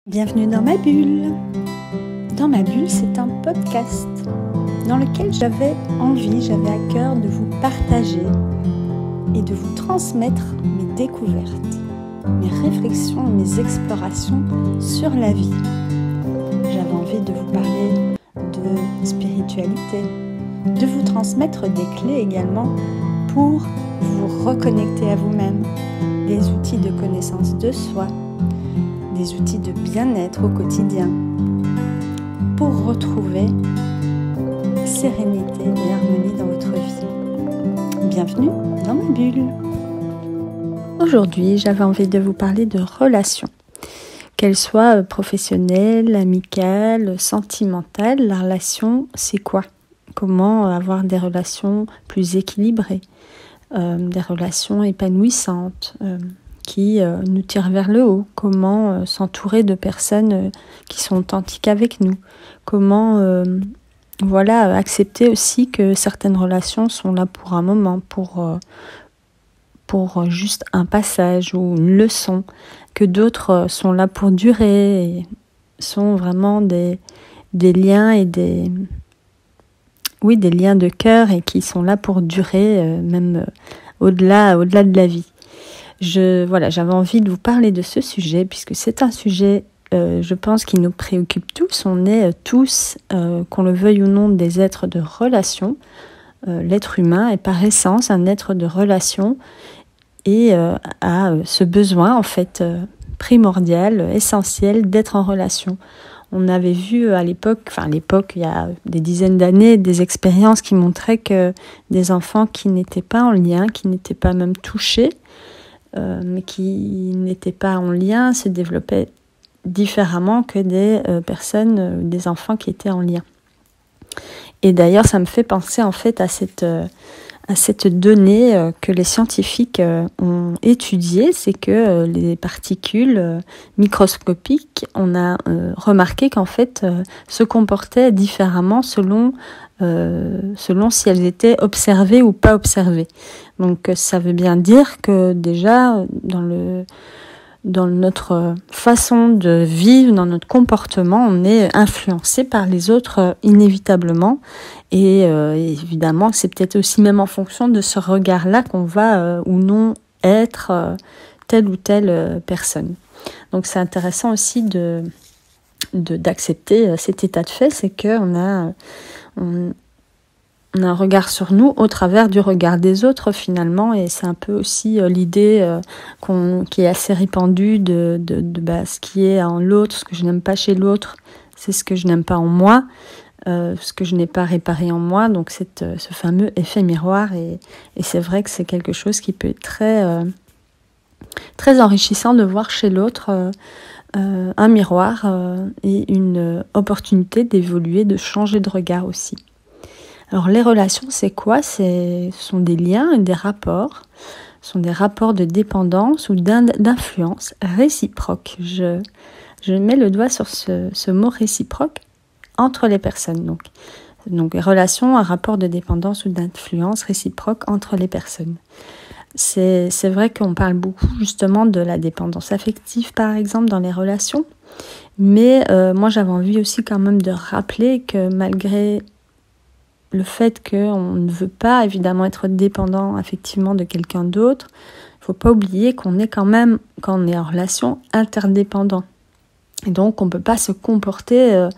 Bienvenue dans ma bulle. Dans ma bulle, c'est un podcast dans lequel j'avais à cœur de vous partager et de vous transmettre mes découvertes, mes réflexions et mes explorations sur la vie. J'avais envie de vous parler de spiritualité, de vous transmettre des clés également pour vous reconnecter à vous-même, des outils de connaissance de soi, des outils de bien-être au quotidien pour retrouver sérénité et harmonie dans votre vie. Bienvenue dans ma bulle. Aujourd'hui, j'avais envie de vous parler de relations. Qu'elles soient professionnelles, amicales, sentimentales, la relation, c'est quoi ? Comment avoir des relations plus équilibrées, des relations épanouissantes, qui nous tirent vers le haut, comment s'entourer de personnes qui sont authentiques avec nous, comment accepter aussi que certaines relations sont là pour un moment, pour juste un passage ou une leçon, que d'autres sont là pour durer et sont vraiment des liens et des liens de cœur et qui sont là pour durer même au-delà de la vie. J'avais envie de vous parler de ce sujet puisque c'est un sujet, je pense, qui nous préoccupe tous. On est tous, qu'on le veuille ou non, des êtres de relation. L'être humain est par essence un être de relation et a ce besoin en fait primordial, essentiel d'être en relation. On avait vu à l'époque, il y a des dizaines d'années, des expériences qui montraient que des enfants qui n'étaient pas en lien, qui n'étaient pas même touchés, mais qui n'étaient pas en lien, se développaient différemment que des personnes, des enfants qui étaient en lien. Et d'ailleurs, ça me fait penser en fait à cette donnée que les scientifiques ont étudiée, c'est que les particules microscopiques, on a remarqué qu'en fait se comportaient différemment selon si elles étaient observées ou pas observées. Donc ça veut bien dire que déjà dans notre façon de vivre, dans notre comportement, on est influencé par les autres inévitablement. Et évidemment, c'est peut-être aussi même en fonction de ce regard-là qu'on va ou non être telle ou telle personne. Donc c'est intéressant aussi d'accepter cet état de fait, c'est qu'on a un regard sur nous au travers du regard des autres finalement, et c'est un peu aussi l'idée qui est assez répandue de ce qui est en l'autre, ce que je n'aime pas chez l'autre, c'est ce que je n'aime pas en moi, ce que je n'ai pas réparé en moi, donc ce fameux effet miroir, et c'est vrai que c'est quelque chose qui peut être très enrichissant de voir chez l'autre un miroir et une opportunité d'évoluer, de changer de regard aussi. Alors les relations, c'est quoi ? Ce sont des liens et des rapports. Ce sont des rapports de dépendance ou d'influence réciproque. Je mets le doigt sur ce mot réciproque entre les personnes. Donc relations, un rapport de dépendance ou d'influence réciproque entre les personnes. C'est vrai qu'on parle beaucoup justement de la dépendance affective par exemple dans les relations. Mais moi j'avais envie aussi quand même de rappeler que malgré le fait qu'on ne veut pas évidemment être dépendant affectivement de quelqu'un d'autre, il ne faut pas oublier qu'on est quand même, quand on est en relation, interdépendant. Et donc on ne peut pas se comporter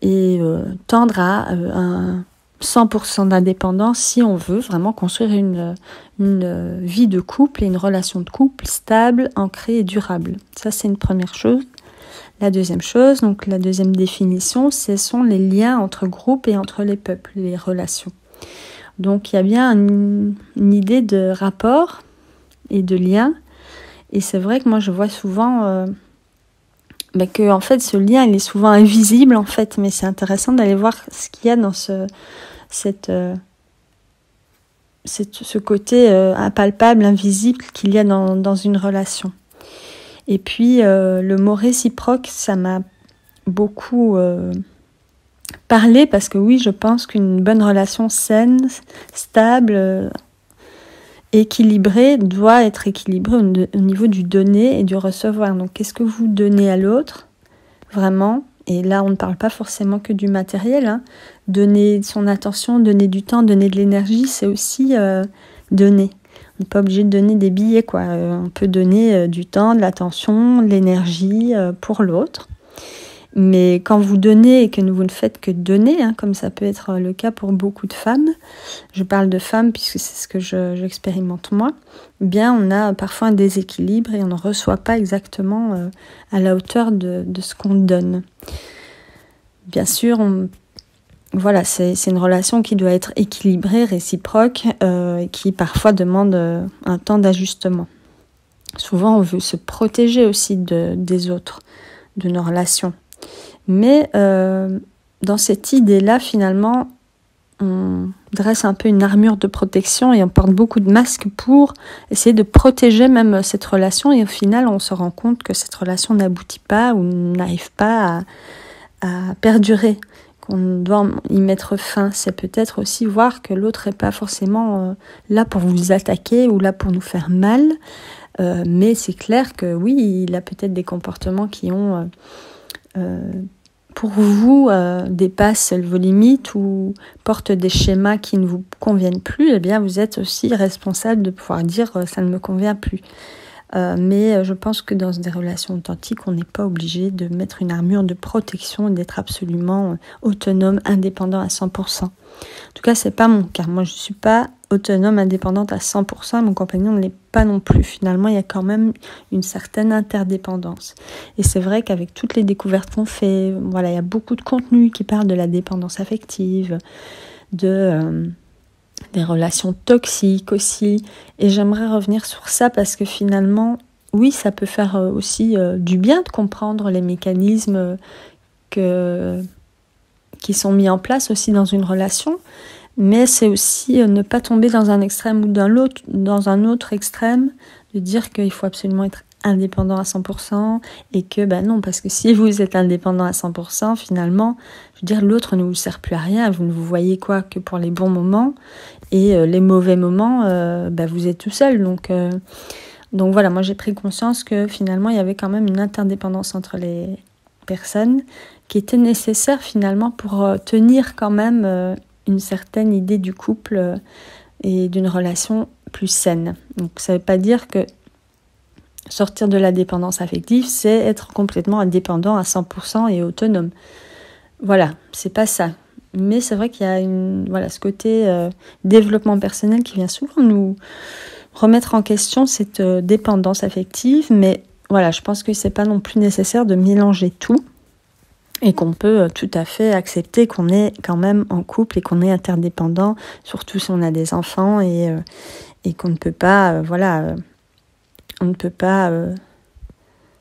et tendre à un 100% d'indépendance si on veut vraiment construire une vie de couple et une relation de couple stable, ancrée et durable. Ça, c'est une première chose. La deuxième chose, donc la deuxième définition, ce sont les liens entre groupes et entre les peuples, les relations. Donc il y a bien une idée de rapport et de lien, et c'est vrai que moi je vois souvent que en fait ce lien il est souvent invisible en fait, mais c'est intéressant d'aller voir ce qu'il y a dans ce côté impalpable, invisible qu'il y a dans une relation. Et puis, le mot réciproque, ça m'a beaucoup parlé parce que oui, je pense qu'une bonne relation saine, stable, équilibrée, doit être équilibrée au niveau du donner et du recevoir. Donc, qu'est-ce que vous donnez à l'autre ? vraiment. Et là, on ne parle pas forcément que du matériel, hein. Donner son attention, donner du temps, donner de l'énergie, c'est aussi donner. On n'est pas obligé de donner des billets, quoi. On peut donner du temps, de l'attention, de l'énergie pour l'autre. Mais quand vous donnez et que vous ne faites que donner, hein, comme ça peut être le cas pour beaucoup de femmes, je parle de femmes puisque c'est ce que j'expérimente moi, eh bien on a parfois un déséquilibre et on ne reçoit pas exactement à la hauteur de ce qu'on donne. Bien sûr, voilà, c'est une relation qui doit être équilibrée, réciproque, qui parfois demande un temps d'ajustement. Souvent, on veut se protéger aussi des autres, de nos relations. Mais dans cette idée-là, finalement, on dresse un peu une armure de protection et on porte beaucoup de masques pour essayer de protéger même cette relation. Et au final, on se rend compte que cette relation n'aboutit pas ou n'arrive pas à perdurer, qu'on doit y mettre fin. C'est peut-être aussi voir que l'autre n'est pas forcément là pour vous attaquer ou là pour nous faire mal. Mais c'est clair que oui, il a peut-être des comportements qui ont... pour vous dépassent vos limites ou portent des schémas qui ne vous conviennent plus, eh bien vous êtes aussi responsable de pouvoir dire ça ne me convient plus. Mais je pense que dans des relations authentiques, on n'est pas obligé de mettre une armure de protection et d'être absolument autonome, indépendant à 100%. En tout cas, c'est pas mon cas. Moi, je suis pas autonome, indépendante à 100%. Mon compagnon ne l'est pas non plus. Finalement, il y a quand même une certaine interdépendance. Et c'est vrai qu'avec toutes les découvertes qu'on fait, voilà, il y a beaucoup de contenu qui parle de la dépendance affective, des relations toxiques aussi. Et j'aimerais revenir sur ça parce que finalement, oui, ça peut faire aussi du bien de comprendre les mécanismes qui sont mis en place aussi dans une relation. Mais c'est aussi ne pas tomber dans un extrême ou dans un autre extrême, de dire qu'il faut absolument être indépendant à 100% et que non, parce que si vous êtes indépendant à 100%, finalement, je veux dire, l'autre ne vous sert plus à rien, vous ne vous voyez que pour les bons moments et les mauvais moments, vous êtes tout seul. Donc voilà, moi j'ai pris conscience que finalement il y avait quand même une interdépendance entre les personnes qui était nécessaire finalement pour tenir quand même une certaine idée du couple et d'une relation plus saine. Donc ça ne veut pas dire que sortir de la dépendance affective, c'est être complètement indépendant à 100% et autonome. Voilà, c'est pas ça. Mais c'est vrai qu'il y a ce côté développement personnel qui vient souvent nous remettre en question cette dépendance affective. Mais voilà, je pense que c'est pas non plus nécessaire de mélanger tout. Et qu'on peut tout à fait accepter qu'on est quand même en couple et qu'on est interdépendant, surtout si on a des enfants et qu'on ne peut pas, on ne peut pas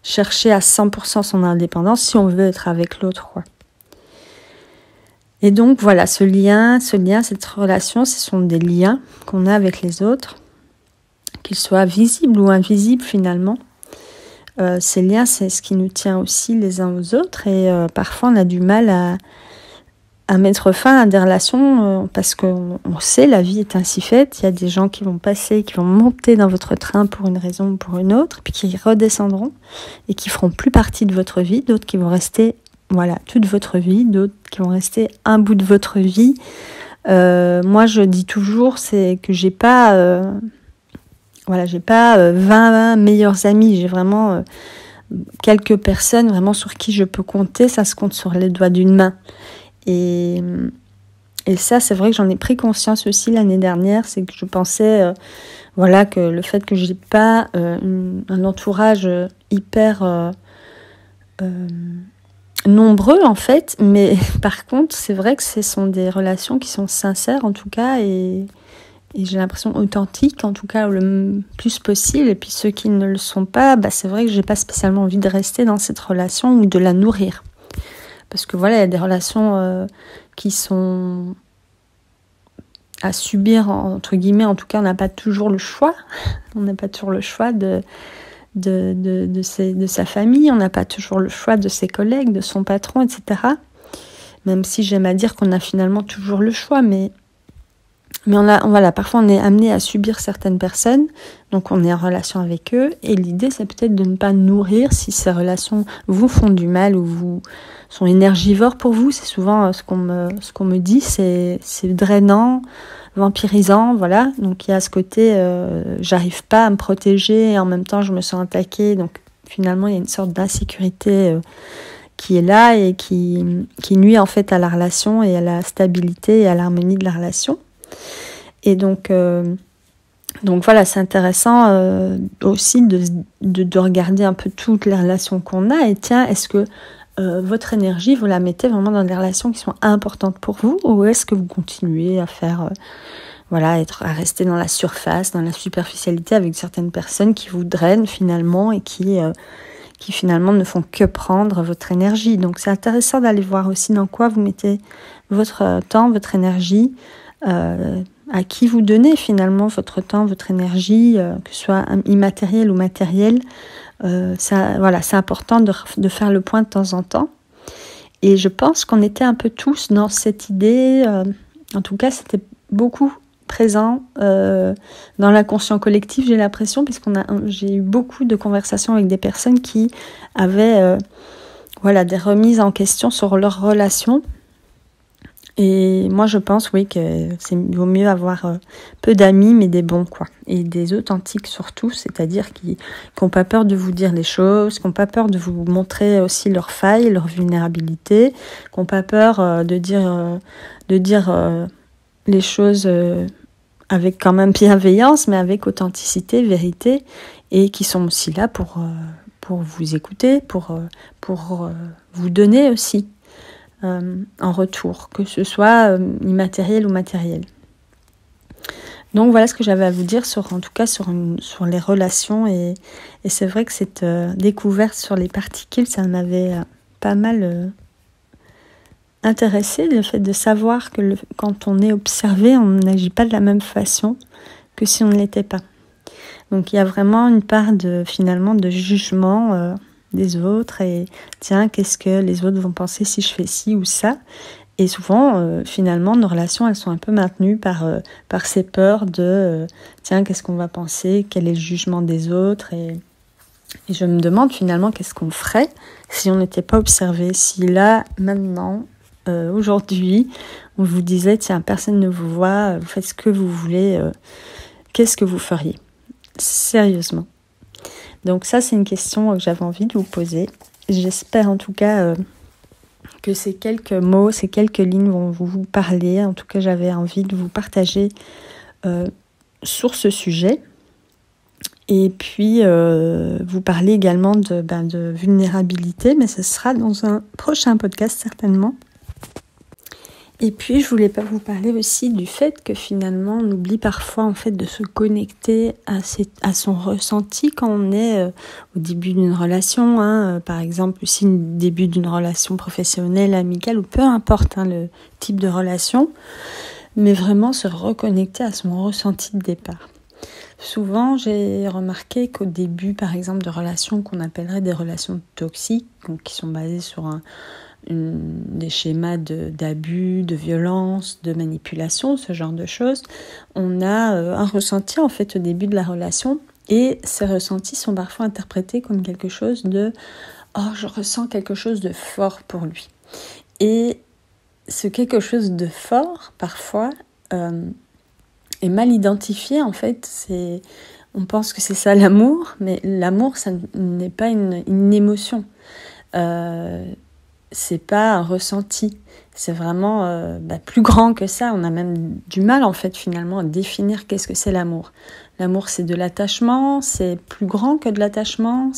chercher à 100% son indépendance si on veut être avec l'autre, quoi. Et donc voilà, ce lien, cette relation, ce sont des liens qu'on a avec les autres, qu'ils soient visibles ou invisibles finalement. Ces liens, c'est ce qui nous tient aussi les uns aux autres et parfois on a du mal à mettre fin à des relations parce qu'on sait la vie est ainsi faite. Il y a des gens qui vont passer, qui vont monter dans votre train pour une raison ou pour une autre, puis qui redescendront et qui feront plus partie de votre vie, d'autres qui vont rester toute votre vie, d'autres qui vont rester un bout de votre vie. Moi je dis toujours c'est que j'ai pas 20 meilleurs amis, j'ai vraiment quelques personnes vraiment sur qui je peux compter, ça se compte sur les doigts d'une main. Et ça, c'est vrai que j'en ai pris conscience aussi l'année dernière, c'est que je pensais que le fait que j'ai pas un entourage hyper nombreux en fait, mais par contre, c'est vrai que ce sont des relations qui sont sincères en tout cas et j'ai l'impression authentiques, en tout cas le plus possible. Et puis ceux qui ne le sont pas, c'est vrai que j'ai pas spécialement envie de rester dans cette relation ou de la nourrir. Parce que il y a des relations qui sont à subir, entre guillemets. En tout cas, on n'a pas toujours le choix. On n'a pas toujours le choix de sa famille. On n'a pas toujours le choix de ses collègues, de son patron, etc. Même si j'aime à dire qu'on a finalement toujours le choix, mais Mais voilà, parfois on est amené à subir certaines personnes, donc on est en relation avec eux, et l'idée c'est peut-être de ne pas nourrir si ces relations vous font du mal ou sont énergivores pour vous. C'est souvent ce qu'on me dit, c'est drainant, vampirisant, voilà. Donc il y a ce côté, j'arrive pas à me protéger et en même temps je me sens attaquée, donc finalement il y a une sorte d'insécurité qui est là et qui nuit en fait à la relation et à la stabilité et à l'harmonie de la relation. Et donc voilà, c'est intéressant aussi de regarder un peu toutes les relations qu'on a. Et tiens, est-ce que votre énergie, vous la mettez vraiment dans des relations qui sont importantes pour vous, ou est-ce que vous continuez à faire, à rester dans la surface, dans la superficialité avec certaines personnes qui vous drainent finalement et qui finalement ne font que prendre votre énergie. Donc c'est intéressant d'aller voir aussi dans quoi vous mettez votre temps, votre énergie, à qui vous donnez finalement votre temps, votre énergie, que ce soit immatériel ou matériel. C'est important de faire le point de temps en temps. Et je pense qu'on était un peu tous dans cette idée, en tout cas c'était beaucoup présent dans l'inconscient collectif, j'ai l'impression, j'ai eu beaucoup de conversations avec des personnes qui avaient des remises en question sur leurs relations. Et moi je pense que vaut mieux avoir peu d'amis mais des bons, quoi, et des authentiques surtout, c'est-à-dire qui n'ont pas peur de vous dire les choses, qui n'ont pas peur de vous montrer aussi leurs failles, leurs vulnérabilités, qui n'ont pas peur de dire les choses avec quand même bienveillance, mais avec authenticité, vérité, et qui sont aussi là pour vous écouter, pour vous donner aussi en retour, que ce soit immatériel ou matériel. Donc voilà ce que j'avais à vous dire sur les relations, et c'est vrai que cette découverte sur les particules, ça m'avait pas mal intéressé, le fait de savoir que quand on est observé, on n'agit pas de la même façon que si on ne l'était pas. Donc il y a vraiment une part de jugement des autres, et tiens, qu'est-ce que les autres vont penser si je fais ci ou ça. Et souvent, finalement, nos relations, elles sont un peu maintenues par ces peurs de tiens, qu'est-ce qu'on va penser, quel est le jugement des autres. Et je me demande finalement qu'est-ce qu'on ferait si on n'était pas observé, si là, maintenant, aujourd'hui, on vous disait tiens, personne ne vous voit, vous faites ce que vous voulez, qu'est-ce que vous feriez ? Sérieusement. Donc ça, c'est une question que j'avais envie de vous poser. J'espère en tout cas que ces quelques mots, ces quelques lignes vont vous parler. En tout cas, j'avais envie de vous partager sur ce sujet. Et puis, vous parler également de vulnérabilité, mais ce sera dans un prochain podcast certainement. Et puis, je voulais pas vous parler aussi du fait que finalement, on oublie parfois en fait de se connecter à son ressenti quand on est au début d'une relation, par exemple, aussi au début d'une relation professionnelle, amicale, ou peu importe le type de relation, mais vraiment se reconnecter à son ressenti de départ. Souvent, j'ai remarqué qu'au début, par exemple, de relations qu'on appellerait des relations toxiques, donc qui sont basées sur des schémas d'abus, de violence, de manipulation, ce genre de choses, on a un ressenti en fait au début de la relation, et ces ressentis sont parfois interprétés comme quelque chose de « oh, je ressens quelque chose de fort pour lui ». Et ce quelque chose de fort, parfois, est mal identifié en fait. On pense que c'est ça l'amour, mais l'amour, ça n'est pas une émotion. C'est pas un ressenti, c'est vraiment plus grand que ça. On a même du mal en fait finalement à définir qu'est-ce que c'est l'amour. L'amour, c'est de l'attachement, c'est plus grand que de l'attachement.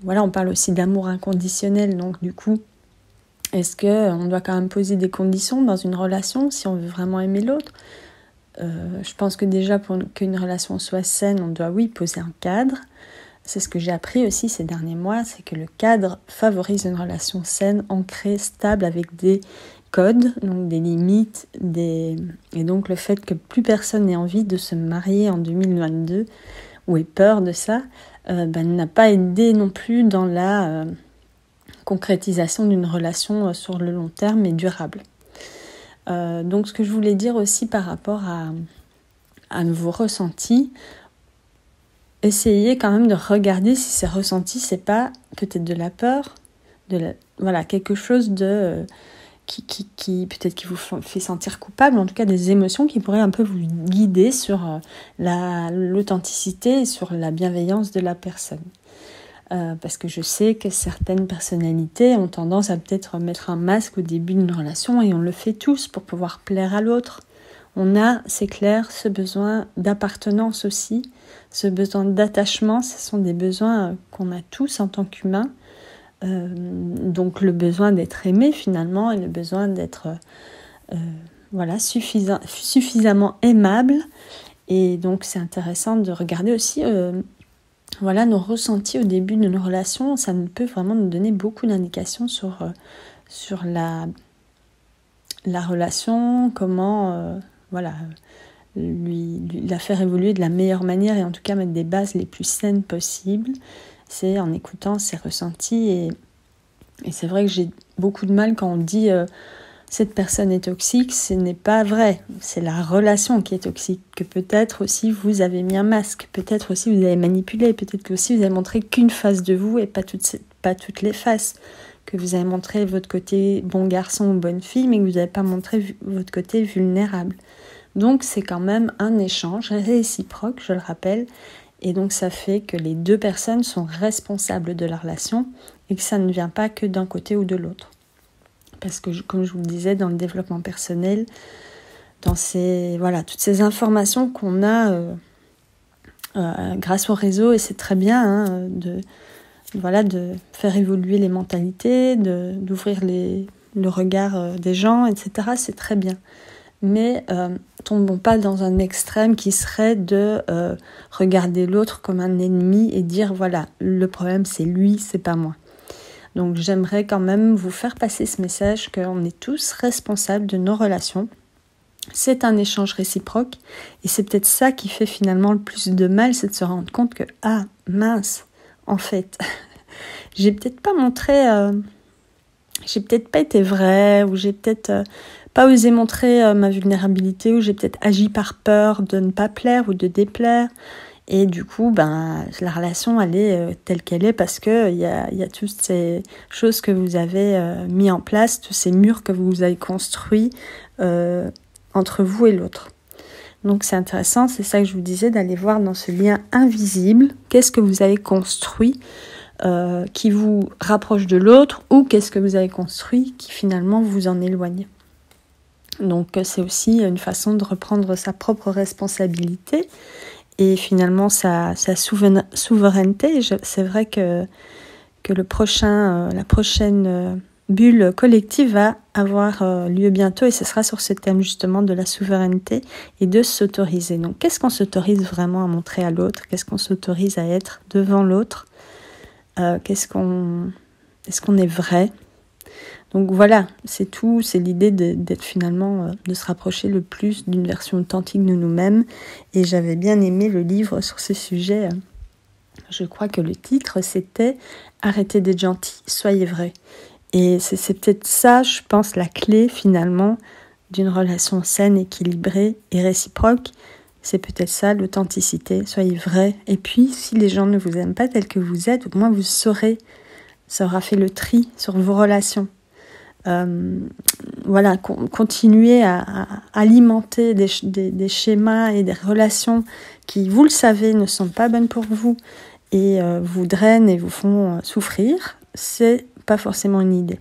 On parle aussi d'amour inconditionnel, donc du coup, est-ce qu'on doit quand même poser des conditions dans une relation si on veut vraiment aimer l'autre ? Je pense que déjà pour qu'une relation soit saine, on doit poser un cadre. C'est ce que j'ai appris aussi ces derniers mois, c'est que le cadre favorise une relation saine, ancrée, stable, avec des codes, donc des limites, et donc le fait que plus personne n'ait envie de se marier en 2022 ou ait peur de ça, n'a pas aidé non plus dans la concrétisation d'une relation sur le long terme et durable. Donc ce que je voulais dire aussi par rapport à vos ressentis, essayez quand même de regarder si ces ressentis, c'est pas peut-être de la peur, voilà, quelque chose qui peut-être qui vous fait sentir coupable, en tout cas des émotions qui pourraient un peu vous guider sur l'authenticité et sur la bienveillance de la personne. Parce que je sais que certaines personnalités ont tendance à peut-être mettre un masque au début d'une relation, et on le fait tous pour pouvoir plaire à l'autre. On a, c'est clair, ce besoin d'appartenance aussi, ce besoin d'attachement, ce sont des besoins qu'on a tous en tant qu'humains. Donc le besoin d'être aimé finalement, et le besoin d'être suffisamment aimable. Et donc c'est intéressant de regarder aussi nos ressentis au début d'une relation. Ça peut vraiment nous donner beaucoup d'indications sur la relation, comment la faire évoluer de la meilleure manière, et en tout cas mettre des bases les plus saines possibles. C'est en écoutant ses ressentis, et c'est vrai que j'ai beaucoup de mal quand on dit cette personne est toxique. Ce n'est pas vrai, c'est la relation qui est toxique, que peut-être aussi vous avez mis un masque, peut-être aussi vous avez manipulé, peut-être que aussi vous avez montré qu'une face de vous et pas toutes les faces, que vous avez montré votre côté bon garçon ou bonne fille, mais que vous n'avez pas montré votre côté vulnérable. Donc c'est quand même un échange réciproque, je le rappelle, et donc ça fait que les deux personnes sont responsables de la relation et que ça ne vient pas que d'un côté ou de l'autre. Parce que comme je vous le disais, dans le développement personnel, dans toutes ces informations qu'on a grâce au réseau, et c'est très bien de faire évoluer les mentalités, d'ouvrir le regard des gens, etc. C'est très bien. Mais tombons pas dans un extrême qui serait de regarder l'autre comme un ennemi et dire voilà, le problème c'est lui, c'est pas moi. Donc j'aimerais quand même vous faire passer ce message qu'on est tous responsables de nos relations. C'est un échange réciproque, et c'est peut-être ça qui fait finalement le plus de mal, c'est de se rendre compte que mince, en fait, j'ai peut-être pas montré, j'ai peut-être pas été vraie, ou j'ai peut-être pas osé montrer ma vulnérabilité, ou j'ai peut-être agi par peur de ne pas plaire ou de déplaire. Et du coup, la relation, elle est telle qu'elle est, parce que il y a toutes ces choses que vous avez mis en place, tous ces murs que vous avez construits entre vous et l'autre. Donc c'est intéressant, c'est ça que je vous disais, d'aller voir dans ce lien invisible, qu'est-ce que vous avez construit qui vous rapproche de l'autre, ou qu'est-ce que vous avez construit qui finalement vous en éloigne. Donc c'est aussi une façon de reprendre sa propre responsabilité et finalement sa souveraineté. C'est vrai que la prochaine bulle collective va avoir lieu bientôt, et ce sera sur ce thème justement de la souveraineté et de s'autoriser. Donc qu'est-ce qu'on s'autorise vraiment à montrer à l'autre? Qu'est-ce qu'on s'autorise à être devant l'autre? Est-ce qu'on est vrai? Donc voilà, c'est tout, c'est l'idée d'être finalement, de se rapprocher le plus d'une version authentique de nous-mêmes. Et j'avais bien aimé le livre sur ce sujet. Je crois que le titre, c'était « Arrêtez d'être gentil, soyez vrai ». Et c'est peut-être ça, je pense, la clé finalement d'une relation saine, équilibrée et réciproque. C'est peut-être ça, l'authenticité, soyez vrai. Et puis, si les gens ne vous aiment pas tel que vous êtes, au moins vous saurez, ça aura fait le tri sur vos relations. Continuez à alimenter des schémas et des relations qui, vous le savez, ne sont pas bonnes pour vous et vous drainent et vous font souffrir. C'est pas forcément une idée.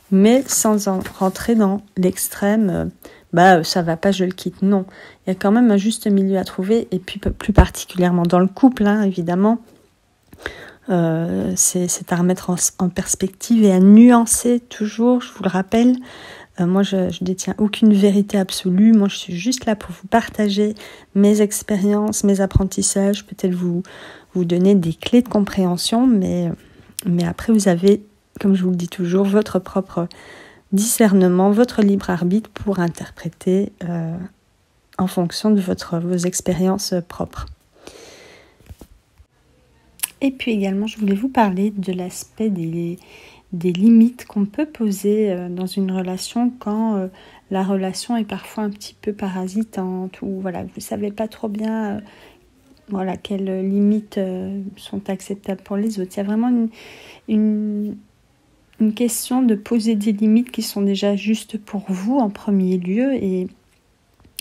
Mais sans en rentrer dans l'extrême, ça va pas, je le quitte. Non, il y a quand même un juste milieu à trouver, et puis plus particulièrement dans le couple, évidemment. C'est à remettre en perspective et à nuancer toujours, je vous le rappelle. Moi, je détiens aucune vérité absolue. Moi, je suis juste là pour vous partager mes expériences, mes apprentissages, peut-être vous donner des clés de compréhension, mais après, vous avez, comme je vous le dis toujours, votre propre discernement, votre libre arbitre pour interpréter en fonction de vos expériences propres. Et puis également, je voulais vous parler de l'aspect des des limites qu'on peut poser dans une relation quand la relation est parfois un petit peu parasitante ou voilà, vous ne savez pas trop bien voilà, quelles limites sont acceptables pour les autres. Il y a vraiment une question de poser des limites qui sont déjà justes pour vous en premier lieu, et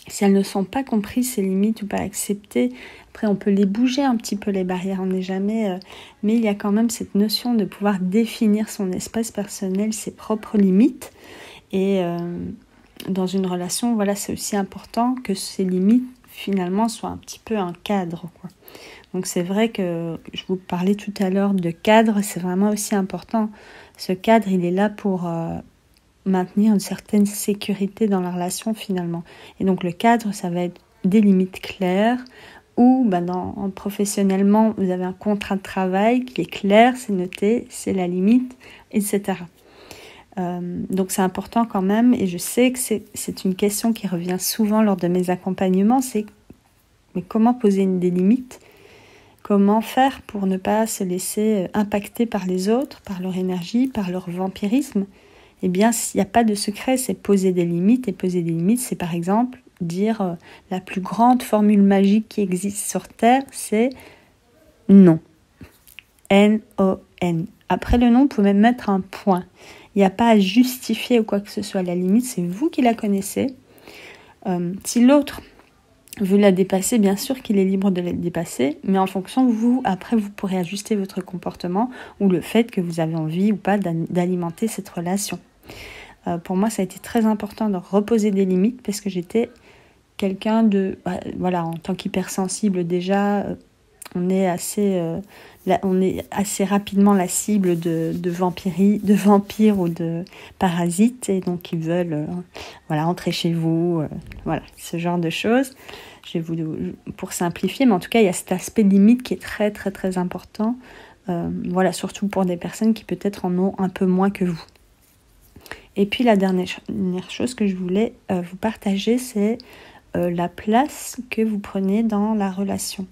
si elles ne sont pas comprises, ces limites, ou pas acceptées, après on peut les bouger un petit peu, les barrières, on n'est jamais... mais il y a quand même cette notion de pouvoir définir son espace personnel, ses propres limites. Et dans une relation, voilà, c'est aussi important que ces limites, finalement, soient un petit peu un cadre, quoi. Donc c'est vrai que je vous parlais tout à l'heure de cadre, c'est vraiment aussi important. Ce cadre, il est là pour... maintenir une certaine sécurité dans la relation finalement. Et donc le cadre, ça va être des limites claires, ou professionnellement, vous avez un contrat de travail qui est clair, c'est noté, c'est la limite, etc. Donc c'est important quand même, et je sais que c'est une question qui revient souvent lors de mes accompagnements, c'est mais comment poser des limites ? Comment faire pour ne pas se laisser impacter par les autres, par leur énergie, par leur vampirisme ? Eh bien, il n'y a pas de secret, c'est poser des limites. Et poser des limites, c'est par exemple dire la plus grande formule magique qui existe sur Terre, c'est non. N-O-N. Après le nom, vous pouvez même mettre un point. Il n'y a pas à justifier ou quoi que ce soit. La limite, c'est vous qui la connaissez. Si l'autre veut la dépasser, bien sûr qu'il est libre de la dépasser, mais en fonction de vous, après vous pourrez ajuster votre comportement ou le fait que vous avez envie ou pas d'alimenter cette relation. Pour moi, ça a été très important de reposer des limites parce que j'étais quelqu'un de... voilà, en tant qu'hypersensible déjà, on est assez rapidement la cible de vampires ou de parasites, et donc ils veulent entrer chez vous, voilà, ce genre de choses. Je vais pour simplifier, mais en tout cas, il y a cet aspect limite qui est très, très, très important. Voilà, surtout pour des personnes qui peut-être en ont un peu moins que vous. Et puis, la dernière chose que je voulais vous partager, c'est la place que vous prenez dans la relation.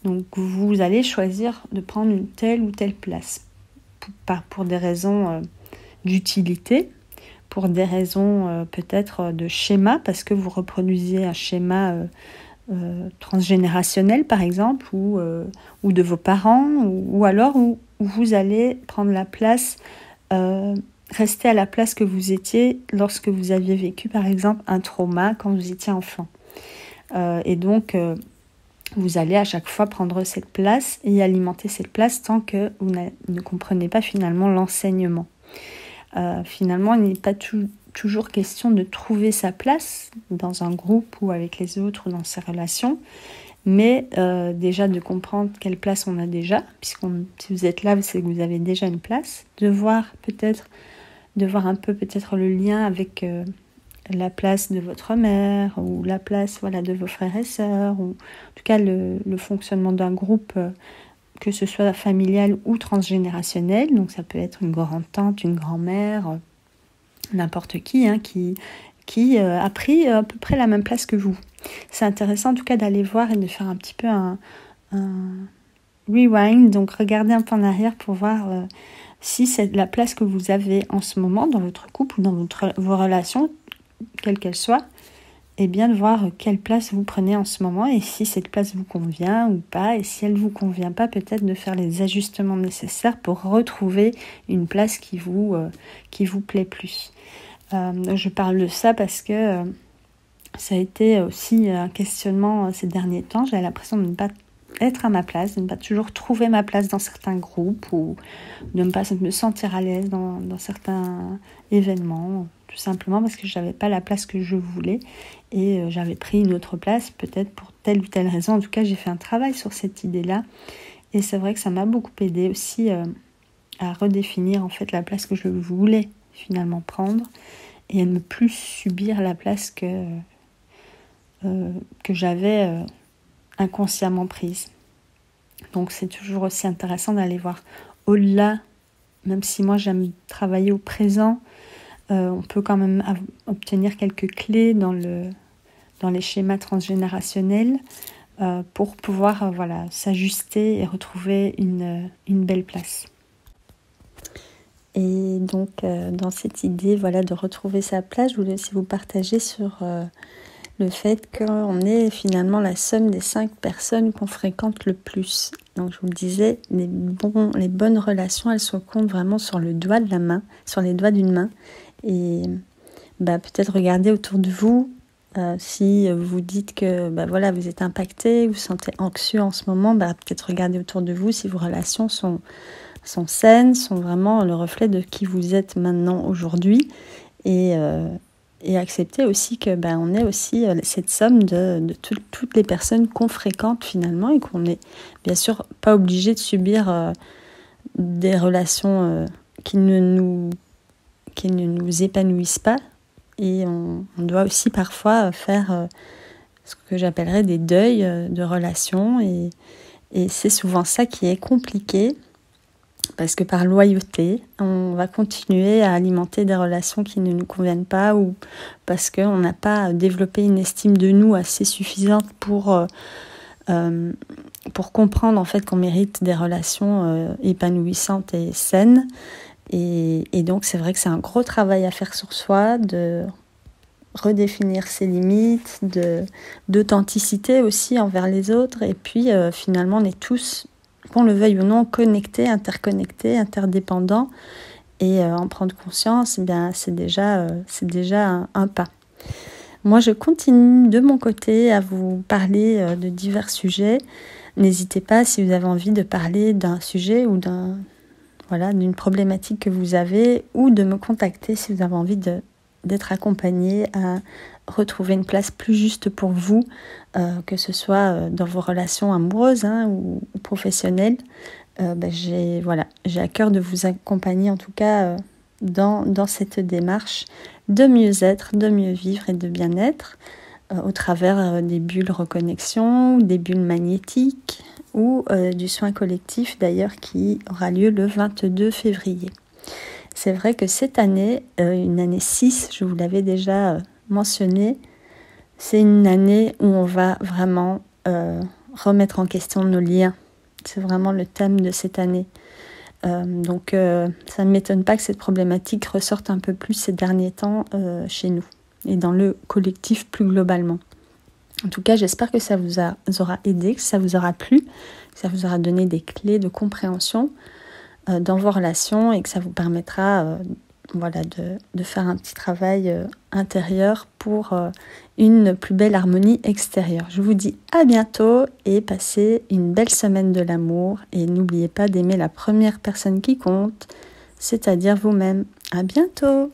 Donc, vous allez choisir de prendre une telle ou telle place. Pas pour des raisons d'utilité, pour des raisons peut-être de schéma, parce que vous reproduisez un schéma transgénérationnel par exemple, ou de vos parents, ou alors où vous allez prendre la place, rester à la place que vous étiez lorsque vous aviez vécu par exemple un trauma quand vous étiez enfant. Et donc vous allez à chaque fois prendre cette place et alimenter cette place tant que vous ne comprenez pas finalement l'enseignement. Finalement, il n'est pas toujours question de trouver sa place dans un groupe ou avec les autres ou dans ses relations, mais déjà de comprendre quelle place on a déjà, si vous êtes là, c'est que vous avez déjà une place, de voir un peu peut-être le lien avec la place de votre mère ou la place de vos frères et sœurs, ou en tout cas le fonctionnement d'un groupe, que ce soit familial ou transgénérationnel. Donc ça peut être une grande-tante, une grand-mère, n'importe qui qui a pris à peu près la même place que vous. C'est intéressant en tout cas d'aller voir et de faire un petit peu un rewind, donc regarder un peu en arrière pour voir si c'est la place que vous avez en ce moment dans votre couple ou dans vos relations, quelles qu'elles soient, et bien de voir quelle place vous prenez en ce moment et si cette place vous convient ou pas, et si elle ne vous convient pas, peut-être de faire les ajustements nécessaires pour retrouver une place qui vous plaît plus. Je parle de ça parce que ça a été aussi un questionnement ces derniers temps. J'avais l'impression de ne pas être à ma place, de ne pas toujours trouver ma place dans certains groupes, ou de ne pas me sentir à l'aise dans certains événements, tout simplement parce que je n'avais pas la place que je voulais et j'avais pris une autre place, peut-être pour telle ou telle raison. En tout cas, j'ai fait un travail sur cette idée-là et c'est vrai que ça m'a beaucoup aidé aussi à redéfinir en fait la place que je voulais finalement prendre et à ne plus subir la place que j'avais inconsciemment prise. Donc c'est toujours aussi intéressant d'aller voir au-delà, même si moi j'aime travailler au présent, on peut quand même obtenir quelques clés dans les schémas transgénérationnels pour pouvoir s'ajuster et retrouver une belle place. Et donc, dans cette idée voilà, de retrouver sa place, je voulais aussi vous partager sur le fait qu'on est finalement la somme des 5 personnes qu'on fréquente le plus. Donc, je vous le disais, les bonnes relations, elles se comptent vraiment sur le doigt de la main, sur les doigts d'une main. Et peut-être regarder autour de vous. Si vous dites que voilà, vous êtes impacté, vous vous sentez anxieux en ce moment, peut-être regarder autour de vous si vos relations sont saines, sont vraiment le reflet de qui vous êtes maintenant aujourd'hui. Et accepter aussi que on est aussi cette somme de toutes les personnes qu'on fréquente finalement, et qu'on n'est bien sûr pas obligé de subir des relations qui ne nous épanouissent pas. Et on doit aussi parfois faire ce que j'appellerais des deuils de relations. Et c'est souvent ça qui est compliqué, parce que par loyauté, on va continuer à alimenter des relations qui ne nous conviennent pas, ou parce qu'on n'a pas développé une estime de nous assez suffisante pour comprendre en fait qu'on mérite des relations épanouissantes et saines. Et donc c'est vrai que c'est un gros travail à faire sur soi, de redéfinir ses limites, d'authenticité aussi envers les autres. Et puis finalement on est tous, qu'on le veuille ou non, connectés, interconnectés, interdépendants. Et en prendre conscience, c'est déjà un pas. Moi je continue de mon côté à vous parler de divers sujets. N'hésitez pas, si vous avez envie de parler d'un sujet ou d'une problématique que vous avez, ou de me contacter si vous avez envie d'être accompagné à retrouver une place plus juste pour vous, que ce soit dans vos relations amoureuses ou professionnelles. J'ai à cœur de vous accompagner en tout cas dans cette démarche de mieux-être, de mieux vivre et de bien-être au travers des bulles reconnexion, des bulles magnétiques, ou du soin collectif d'ailleurs qui aura lieu le 22 février. C'est vrai que cette année, une année 6, je vous l'avais déjà mentionné, c'est une année où on va vraiment remettre en question nos liens. C'est vraiment le thème de cette année. Donc ça ne m'étonne pas que cette problématique ressorte un peu plus ces derniers temps chez nous et dans le collectif plus globalement. En tout cas, j'espère que ça vous aura aidé, que ça vous aura plu, que ça vous aura donné des clés de compréhension dans vos relations, et que ça vous permettra de faire un petit travail intérieur pour une plus belle harmonie extérieure. Je vous dis à bientôt et passez une belle semaine de l'amour, et n'oubliez pas d'aimer la première personne qui compte, c'est-à-dire vous-même. À bientôt!